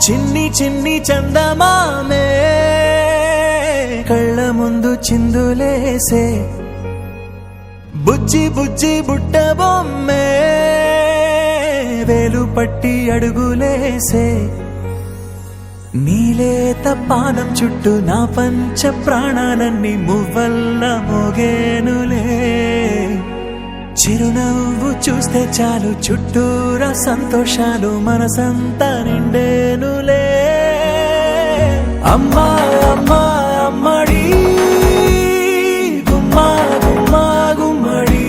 చిన్ని చిన్ని చందమామే కళ్ళ ముందు చిందులేసే బుజ్జి బుజ్జి బుట్ట బొమ్మే వేలు పట్టి అడుగులేసే నీలేత పాదం చుట్టూ నా పంచ ప్రాణాలన్నీ మువ్వల్ల మోగేనులే చిరునవ్వు చూస్తే చాలు చుట్టూరా సంతోషాలు మనసంతా నిండేనులే అమ్మా అమ్మా అమ్మడి గుమ్మా గుమ్మా గుమ్మడి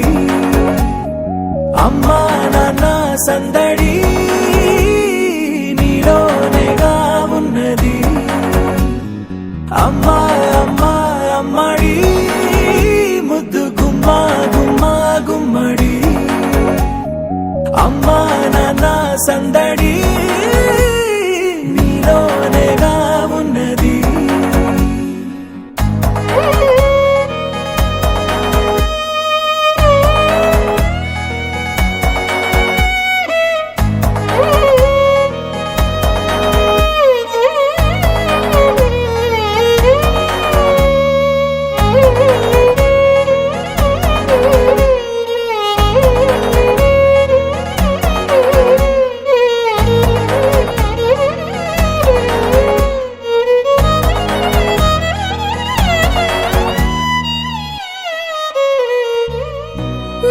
అమ్మా నాన్న సందడి నీలోనేగా ఉన్నది అమ్మా అమ్మా అమ్మడి ముద్దు గుమ్మా గుమ్మా గుమ్మడి అమ్మా నాన్న సందడి నీలోనేగా ఉన్నది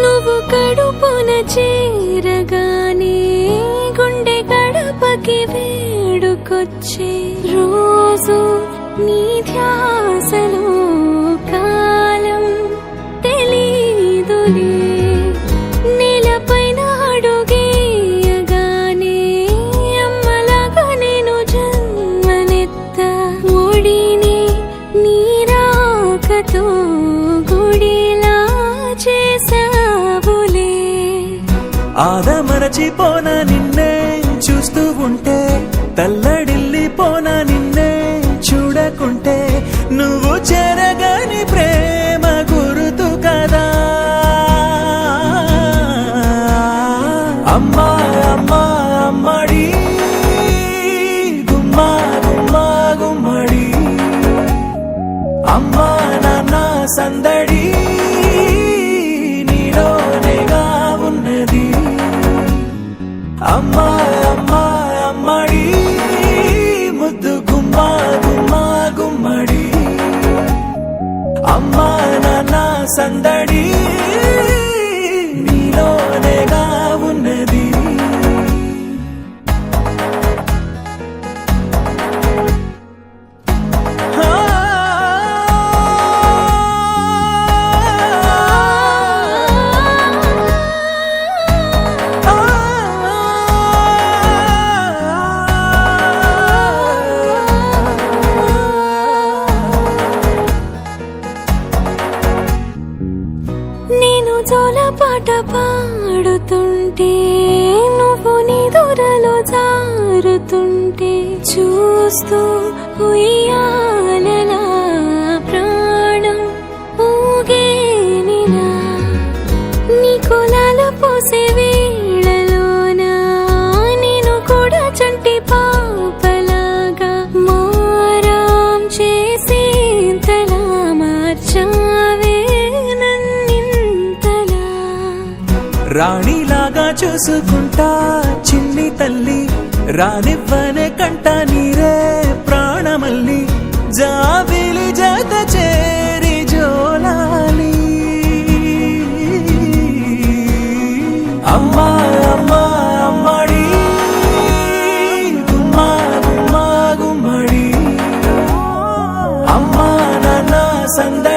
నువ్వు కడుపున చేరగానే గుండె గడపకి వేడుకొచ్చే రోజు నీ ధ్యాసలో కాలం తెలీదులే నేలపైన అడుగేయగానే అమ్మలాగా నేను జన్మనెత్త ఒడిని నీ రాకతో గుడిలా చేసావులే ఆదమరచిపోన నిన్నే చూస్తూ ఉంటే తల్లడిల్లిపోన నిన్నే చూడకుంటే నువ్వు చెరగని ప్రేమ గుర్తు కదా అమ్మా అమ్మా అమ్మడి గుమ్మా గుమ్మా గుమ్మడి అమ్మా నాన్న సందడి నీలోనేగా ఉన్నది అమ్మా అమ్మా అమ్మడి ముద్దు గుమ్మా గుమ్మా గుమ్మడి అమ్మా నాన్న సందడి నీలోనేగా ఉన్నది నేను జోలపాట పాడుతుంటే నువ్వు నిదురలో జారుతుంటే చూస్తూ ఉయ్యాలలా ప్రాణం ఊగేనిలా నీ కులాల పోసే వేళలోన నేను కూడా చంటి పాపలాగా మారాం చేసేంతలా మార్చావే రాణిలాగా చూసుకుంటా చిన్ని తల్లి రానివ్వనే కంట నీరే ప్రాణమల్లి జాబిలి జత చేరి జోలాలి అమ్మా అమ్మా అమ్మడి గుమ్మా గుమ్మా గుమ్మడి అమ్మా నాన్న సంద